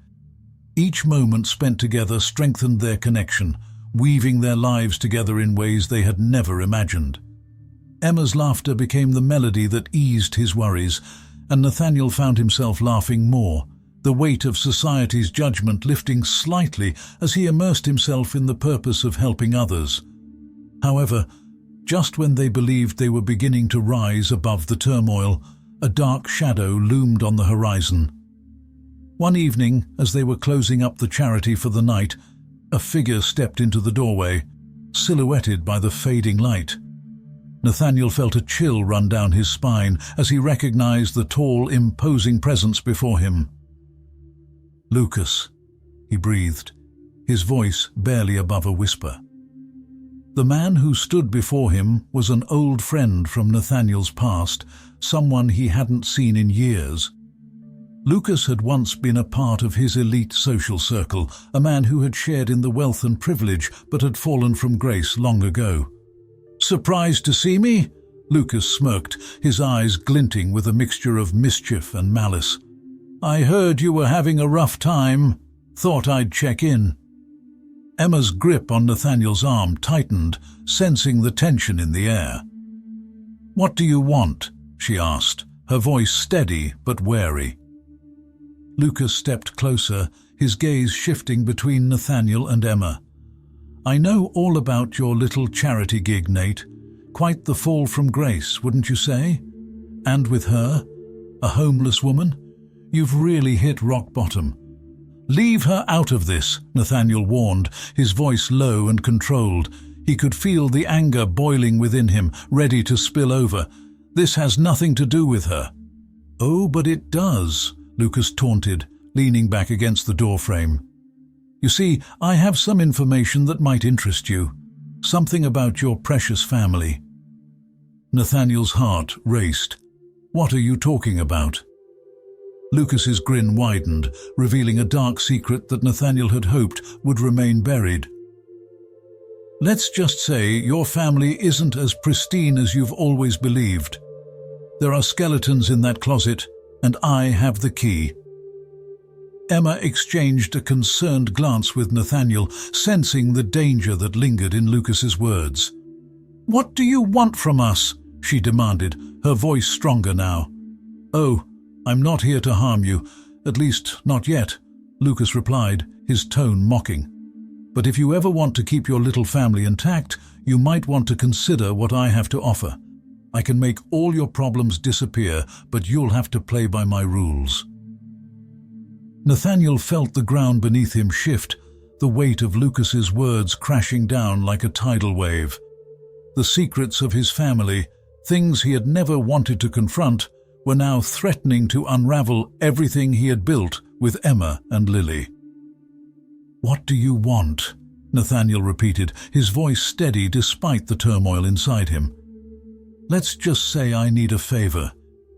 Each moment spent together strengthened their connection, weaving their lives together in ways they had never imagined. Emma's laughter became the melody that eased his worries, and Nathaniel found himself laughing more, the weight of society's judgment lifting slightly as he immersed himself in the purpose of helping others. However, just when they believed they were beginning to rise above the turmoil, a dark shadow loomed on the horizon. One evening, as they were closing up the charity for the night, a figure stepped into the doorway, silhouetted by the fading light. Nathaniel felt a chill run down his spine as he recognized the tall, imposing presence before him. "Lucas," he breathed, his voice barely above a whisper. The man who stood before him was an old friend from Nathaniel's past, someone he hadn't seen in years. Lucas had once been a part of his elite social circle, a man who had shared in the wealth and privilege but had fallen from grace long ago. "Surprised to see me?" Lucas smirked, his eyes glinting with a mixture of mischief and malice. "I heard you were having a rough time. Thought I'd check in." Emma's grip on Nathaniel's arm tightened, sensing the tension in the air. "What do you want?" she asked, her voice steady but wary. Lucas stepped closer, his gaze shifting between Nathaniel and Emma. "I know all about your little charity gig, Nate. Quite the fall from grace, wouldn't you say? And with her, a homeless woman? You've really hit rock bottom." "Leave her out of this," Nathaniel warned, his voice low and controlled. He could feel the anger boiling within him, ready to spill over. "This has nothing to do with her." "Oh, but it does," Lucas taunted, leaning back against the doorframe. "You see, I have some information that might interest you. Something about your precious family." Nathaniel's heart raced. "What are you talking about?" Lucas's grin widened, revealing a dark secret that Nathaniel had hoped would remain buried. "Let's just say your family isn't as pristine as you've always believed. There are skeletons in that closet, and I have the key." Emma exchanged a concerned glance with Nathaniel, sensing the danger that lingered in Lucas's words. "What do you want from us?" she demanded, her voice stronger now. "Oh, I'm not here to harm you, at least not yet," Lucas replied, his tone mocking. "But if you ever want to keep your little family intact, you might want to consider what I have to offer. I can make all your problems disappear, but you'll have to play by my rules." Nathaniel felt the ground beneath him shift, the weight of Lucas's words crashing down like a tidal wave. The secrets of his family, things he had never wanted to confront, were now threatening to unravel everything he had built with Emma and Lily. "What do you want?" Nathaniel repeated, his voice steady despite the turmoil inside him. "Let's just say I need a favor.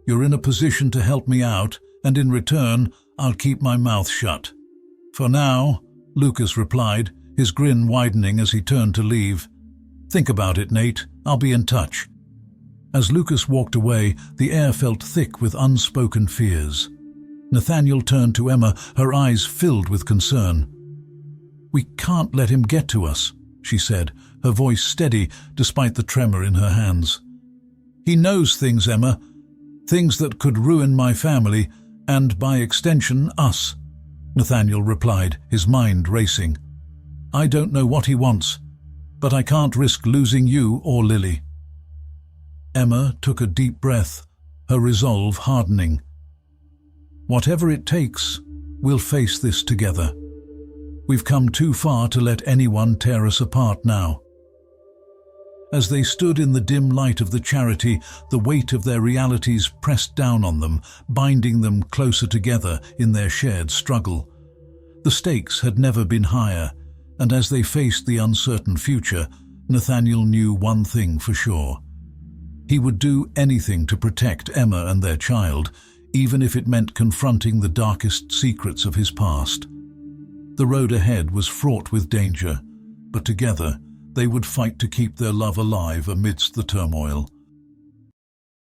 You're in a position to help me out, and in return, I'll keep my mouth shut." "For now," Lucas replied, his grin widening as he turned to leave. "Think about it, Nate. I'll be in touch." As Lucas walked away, the air felt thick with unspoken fears. Nathaniel turned to Emma, her eyes filled with concern. "We can't let him get to us," she said, her voice steady despite the tremor in her hands. "He knows things, Emma, things that could ruin my family, and by extension, us," Nathaniel replied, his mind racing. "I don't know what he wants, but I can't risk losing you or Lily." Emma took a deep breath, her resolve hardening. "Whatever it takes, we'll face this together. We've come too far to let anyone tear us apart now." As they stood in the dim light of the charity, the weight of their realities pressed down on them, binding them closer together in their shared struggle. The stakes had never been higher, and as they faced the uncertain future, Nathaniel knew one thing for sure. He would do anything to protect Emma and their child, even if it meant confronting the darkest secrets of his past. The road ahead was fraught with danger, but together they would fight to keep their love alive amidst the turmoil.